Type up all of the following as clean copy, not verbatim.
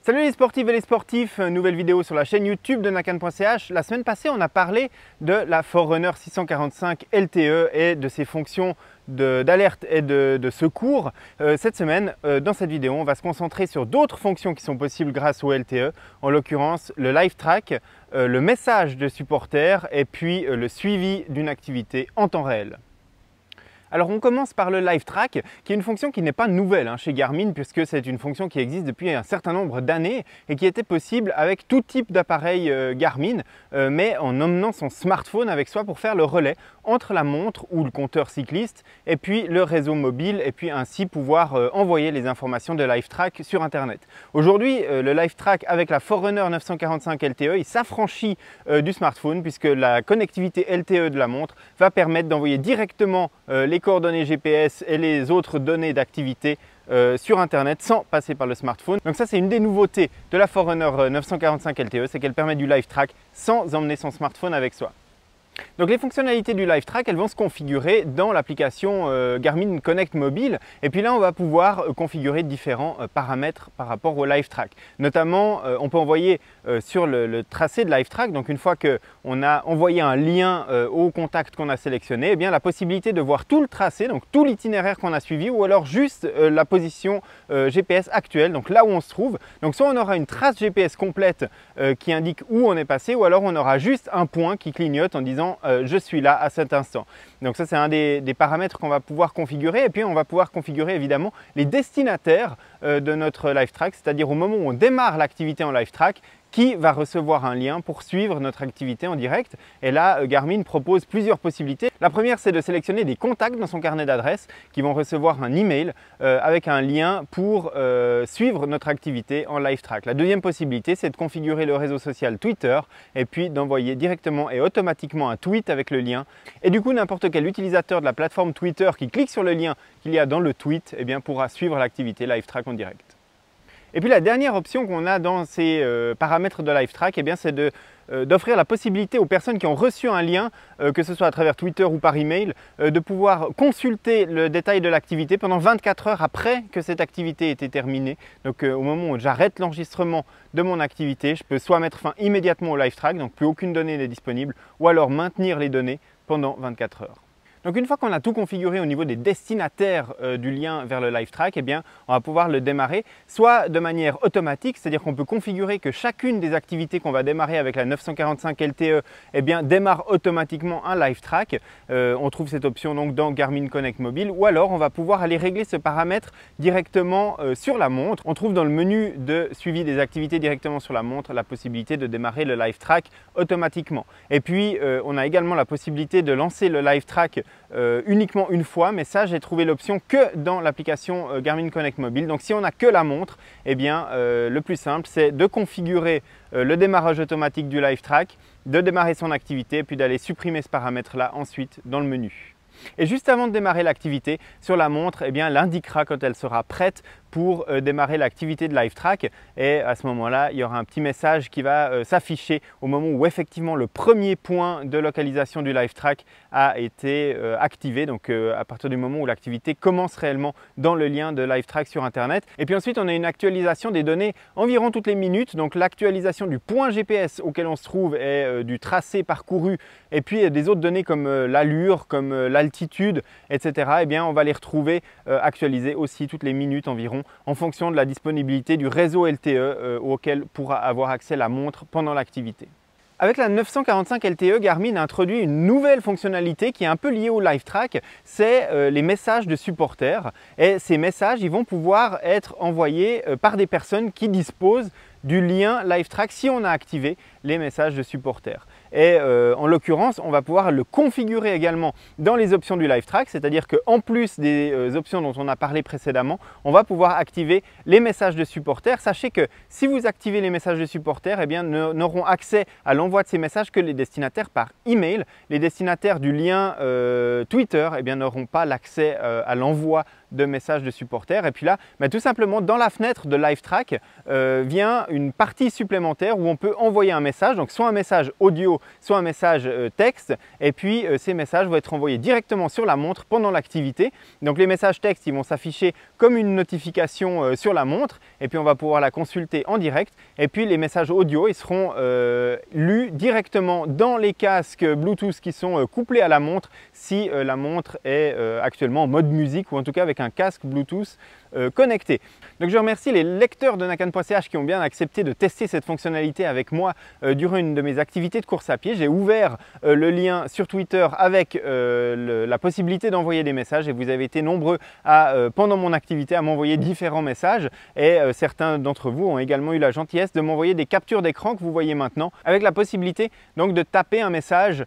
Salut les sportives et les sportifs, nouvelle vidéo sur la chaîne YouTube de Nakan.ch. La semaine passée, on a parlé de la Forerunner 645 LTE et de ses fonctions d'alerte et de secours. Cette semaine, dans cette vidéo, on va se concentrer sur d'autres fonctions qui sont possibles grâce au LTE, en l'occurrence le live track, le message de supporter et puis le suivi d'une activité en temps réel. Alors on commence par le live track, qui est une fonction qui n'est pas nouvelle chez Garmin, puisque c'est une fonction qui existe depuis un certain nombre d'années et qui était possible avec tout type d'appareil Garmin, mais en emmenant son smartphone avec soi pour faire le relais entre la montre ou le compteur cycliste et puis le réseau mobile, et puis ainsi pouvoir envoyer les informations de live track sur internet. Aujourd'hui, le live track avec la Forerunner 945 LTE, il s'affranchit du smartphone, puisque la connectivité LTE de la montre va permettre d'envoyer directement les coordonnées GPS et les autres données d'activité sur internet sans passer par le smartphone. Donc ça, c'est une des nouveautés de la Forerunner 945 LTE, c'est qu'elle permet du live track sans emmener son smartphone avec soi. Donc les fonctionnalités du live track, elles vont se configurer dans l'application Garmin Connect Mobile, et puis là on va pouvoir configurer différents paramètres par rapport au live track. Notamment on peut envoyer sur le tracé de live track, donc une fois qu'on a envoyé un lien au contact qu'on a sélectionné, eh bien la possibilité de voir tout le tracé, donc tout l'itinéraire qu'on a suivi, ou alors juste la position GPS actuelle, donc là où on se trouve. Donc soit on aura une trace GPS complète qui indique où on est passé, ou alors on aura juste un point qui clignote en disant je suis là à cet instant. Donc ça, c'est un des paramètres qu'on va pouvoir configurer, et puis on va pouvoir configurer évidemment les destinataires de notre live track, c'est-à-dire au moment où on démarre l'activité en live track, qui va recevoir un lien pour suivre notre activité en direct. Et là, Garmin propose plusieurs possibilités. La première, c'est de sélectionner des contacts dans son carnet d'adresses qui vont recevoir un email avec un lien pour suivre notre activité en live track. La deuxième possibilité, c'est de configurer le réseau social Twitter et puis d'envoyer directement et automatiquement un tweet avec le lien. Et du coup, n'importe quel utilisateur de la plateforme Twitter qui clique sur le lien qu'il y a dans le tweet, eh bien, pourra suivre l'activité live track en direct. Et puis la dernière option qu'on a dans ces paramètres de live track, eh bien, c'est d'offrir la possibilité aux personnes qui ont reçu un lien, que ce soit à travers Twitter ou par email, de pouvoir consulter le détail de l'activité pendant 24 heures après que cette activité ait été terminée. Donc au moment où j'arrête l'enregistrement de mon activité, je peux soit mettre fin immédiatement au live track, donc plus aucune donnée n'est disponible, ou alors maintenir les données pendant 24 heures. Donc une fois qu'on a tout configuré au niveau des destinataires du lien vers le live track, eh bien, on va pouvoir le démarrer soit de manière automatique, c'est-à-dire qu'on peut configurer que chacune des activités qu'on va démarrer avec la 945 LTE eh bien, démarre automatiquement un live track. On trouve cette option donc dans Garmin Connect Mobile, ou alors on va pouvoir aller régler ce paramètre directement sur la montre. On trouve dans le menu de suivi des activités directement sur la montre la possibilité de démarrer le live track automatiquement. Et puis on a également la possibilité de lancer le live track uniquement une fois, mais ça, j'ai trouvé l'option que dans l'application Garmin Connect Mobile. Donc si on n'a que la montre, eh bien le plus simple, c'est de configurer le démarrage automatique du live track, de démarrer son activité, puis d'aller supprimer ce paramètre là ensuite dans le menu. Et juste avant de démarrer l'activité, sur la montre, eh bien, elle indiquera quand elle sera prête pour démarrer l'activité de live track, et à ce moment-là, il y aura un petit message qui va s'afficher au moment où effectivement le premier point de localisation du live track a été activé, donc à partir du moment où l'activité commence réellement dans le lien de live track sur internet. Et puis ensuite, on a une actualisation des données environ toutes les minutes, donc l'actualisation du point GPS auquel on se trouve et du tracé parcouru, et puis des autres données comme l'allure, comme l'altitude, etc. Eh bien, on va les retrouver actualisées aussi toutes les minutes environ, en fonction de la disponibilité du réseau LTE auquel pourra avoir accès la montre pendant l'activité. Avec la 945 LTE, Garmin a introduit une nouvelle fonctionnalité qui est un peu liée au live track, c'est les messages de supporters. Et ces messages, ils vont pouvoir être envoyés par des personnes qui disposent du lien live track si on a activé les messages de supporters. Et en l'occurrence, on va pouvoir le configurer également dans les options du live track, c'est-à-dire qu'en plus des options dont on a parlé précédemment, on va pouvoir activer les messages de supporters. Sachez que si vous activez les messages de supporters, eh bien, n'auront accès à l'envoi de ces messages que les destinataires par email. Les destinataires du lien Twitter eh bien, n'auront pas l'accès à l'envoi de messages de supporters. Et puis là, tout simplement dans la fenêtre de LiveTrack vient une partie supplémentaire où on peut envoyer un message, donc soit un message audio, soit un message texte. Et puis ces messages vont être envoyés directement sur la montre pendant l'activité. Donc les messages texte, ils vont s'afficher comme une notification sur la montre et puis on va pouvoir la consulter en direct. Et puis les messages audio, ils seront lus directement dans les casques Bluetooth qui sont couplés à la montre si la montre est actuellement en mode musique ou en tout cas avec un casque Bluetooth connecté. Donc je remercie les lecteurs de Nakan.ch qui ont bien accepté de tester cette fonctionnalité avec moi durant une de mes activités de course à pied. J'ai ouvert le lien sur Twitter avec la possibilité d'envoyer des messages et vous avez été nombreux pendant mon activité à m'envoyer différents messages et certains d'entre vous ont également eu la gentillesse de m'envoyer des captures d'écran que vous voyez maintenant avec la possibilité donc de taper un message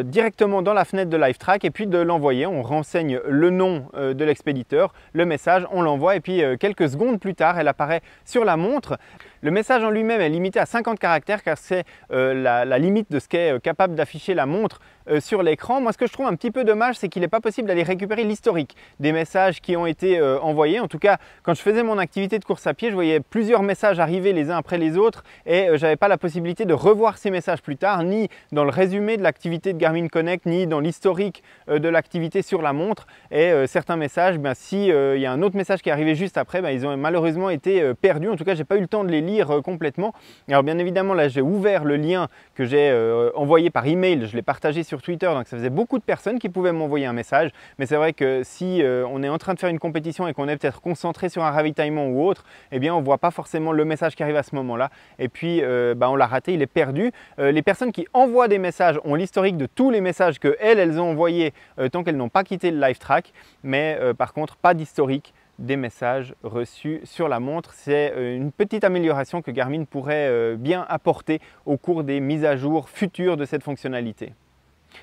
directement dans la fenêtre de LiveTrack et puis de l'envoyer. On renseigne le nom de l'expéditeur, le message, on l'envoie et puis quelques secondes plus tard, elle apparaît sur la montre. Le message en lui-même est limité à 50 caractères car c'est la limite de ce qu'est capable d'afficher la montre sur l'écran. Moi, ce que je trouve un petit peu dommage, c'est qu'il n'est pas possible d'aller récupérer l'historique des messages qui ont été envoyés. En tout cas, quand je faisais mon activité de course à pied, je voyais plusieurs messages arriver les uns après les autres et je n'avais pas la possibilité de revoir ces messages plus tard, ni dans le résumé de l'activité de Garmin Connect, ni dans l'historique de l'activité sur la montre. Et certains messages, si il y a un autre message qui est arrivé juste après, ils ont malheureusement été perdus. En tout cas, je n'ai pas eu le temps de les lire complètement. Alors bien évidemment, là, j'ai ouvert le lien que j'ai envoyé par email. Je l'ai partagé sur Twitter, donc ça faisait beaucoup de personnes qui pouvaient m'envoyer un message. Mais c'est vrai que si on est en train de faire une compétition et qu'on est peut-être concentré sur un ravitaillement ou autre, eh bien on ne voit pas forcément le message qui arrive à ce moment-là. Et puis on l'a raté, il est perdu. Les personnes qui envoient des messages ont l'historique de tous les messages qu'elles ont envoyés tant qu'elles n'ont pas quitté le LiveTrack. Mais par contre, pas d'historique des messages reçus sur la montre. C'est une petite amélioration que Garmin pourrait bien apporter au cours des mises à jour futures de cette fonctionnalité.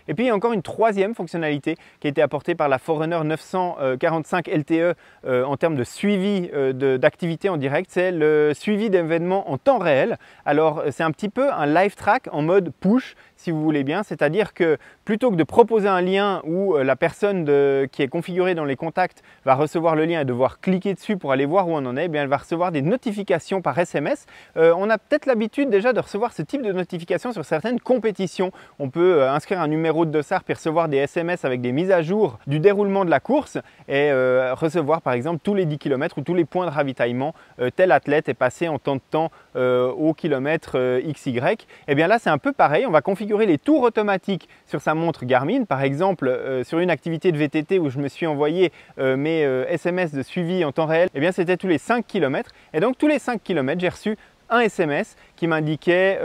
Et puis il y a encore une troisième fonctionnalité qui a été apportée par la Forerunner 945 LTE en termes de suivi d'activité en direct, c'est le suivi d'événements en temps réel. Alors c'est un petit peu un LiveTrack en mode push si vous voulez bien, c'est-à-dire que plutôt que de proposer un lien où la personne qui est configurée dans les contacts va recevoir le lien et devoir cliquer dessus pour aller voir où on en est, eh bien, elle va recevoir des notifications par SMS. On a peut-être l'habitude déjà de recevoir ce type de notifications sur certaines compétitions. On peut inscrire un numéro de dossard puis recevoir des SMS avec des mises à jour du déroulement de la course et recevoir par exemple tous les 10 km ou tous les points de ravitaillement. Tel athlète est passé en temps de temps au kilomètre XY. Et bien là c'est un peu pareil, on va configurer les tours automatiques sur sa montre Garmin. Par exemple sur une activité de VTT où je me suis envoyé mes SMS de suivi en temps réel, et bien c'était tous les 5 km et donc tous les 5 km j'ai reçu un SMS qui m'indiquait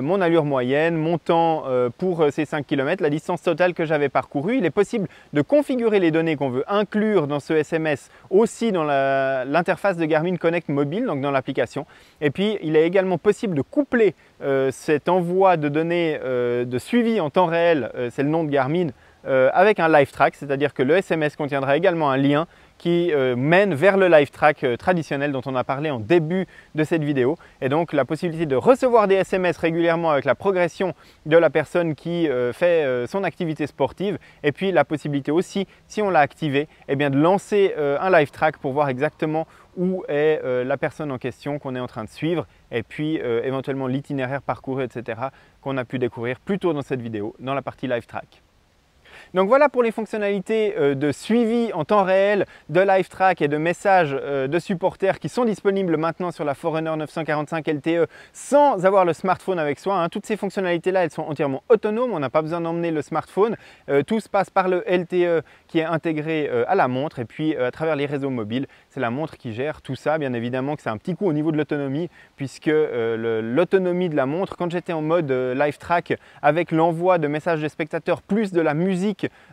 mon allure moyenne, mon temps pour ces 5 km, la distance totale que j'avais parcourue. Il est possible de configurer les données qu'on veut inclure dans ce SMS aussi dans l'interface de Garmin Connect mobile, donc dans l'application. Et puis il est également possible de coupler cet envoi de données de suivi en temps réel, c'est le nom de Garmin, avec un LiveTrack, c'est-à-dire que le SMS contiendra également un lien qui mène vers le LiveTrack traditionnel dont on a parlé en début de cette vidéo. Et donc la possibilité de recevoir des SMS régulièrement avec la progression de la personne qui fait son activité sportive et puis la possibilité aussi, si on l'a activé, eh bien de lancer un LiveTrack pour voir exactement où est la personne en question qu'on est en train de suivre et puis éventuellement l'itinéraire parcouru, etc. qu'on a pu découvrir plus tôt dans cette vidéo, dans la partie LiveTrack. Donc voilà pour les fonctionnalités de suivi en temps réel de LiveTrack et de messages de supporters qui sont disponibles maintenant sur la Forerunner 945 LTE sans avoir le smartphone avec soi. Toutes ces fonctionnalités-là, elles sont entièrement autonomes, on n'a pas besoin d'emmener le smartphone. Tout se passe par le LTE qui est intégré à la montre et puis à travers les réseaux mobiles, c'est la montre qui gère tout ça. Bien évidemment que c'est un petit coup au niveau de l'autonomie puisque l'autonomie de la montre, quand j'étais en mode LiveTrack avec l'envoi de messages des spectateurs plus de la musique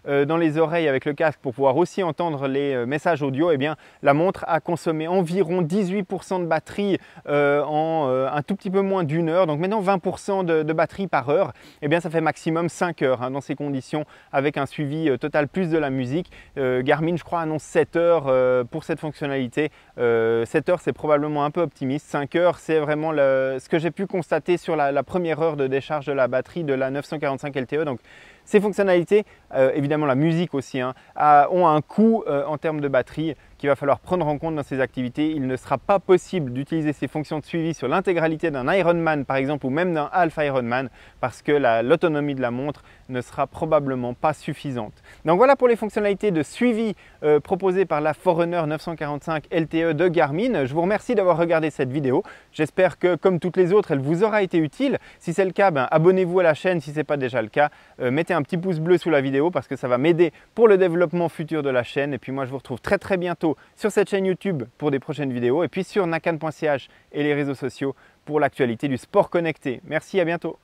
dans les oreilles avec le casque pour pouvoir aussi entendre les messages audio, eh bien la montre a consommé environ 18% de batterie en un tout petit peu moins d'une heure, donc maintenant 20% de batterie par heure. Eh bien ça fait maximum 5 heures dans ces conditions avec un suivi total plus de la musique. Garmin je crois annonce 7 heures pour cette fonctionnalité. fonctionnalités. 7 heures, c'est probablement un peu optimiste. 5 heures, c'est vraiment ce que j'ai pu constater sur la première heure de décharge de la batterie de la 945 LTE. Donc, ces fonctionnalités, évidemment la musique aussi, hein, ont un coût en termes de batterie qu'il va falloir prendre en compte dans ces activités. Il ne sera pas possible d'utiliser ces fonctions de suivi sur l'intégralité d'un Ironman par exemple ou même d'un Half Ironman parce que l'autonomie de la montre ne sera probablement pas suffisante. Donc voilà pour les fonctionnalités de suivi proposées par la Forerunner 945 LTE de Garmin. Je vous remercie d'avoir regardé cette vidéo. J'espère que comme toutes les autres, elle vous aura été utile. Si c'est le cas, abonnez-vous à la chaîne si ce n'est pas déjà le cas. Mettez un petit pouce bleu sous la vidéo parce que ça va m'aider pour le développement futur de la chaîne. Et puis moi, je vous retrouve très bientôt sur cette chaîne YouTube pour des prochaines vidéos et puis sur nakan.ch et les réseaux sociaux pour l'actualité du sport connecté. Merci, à bientôt.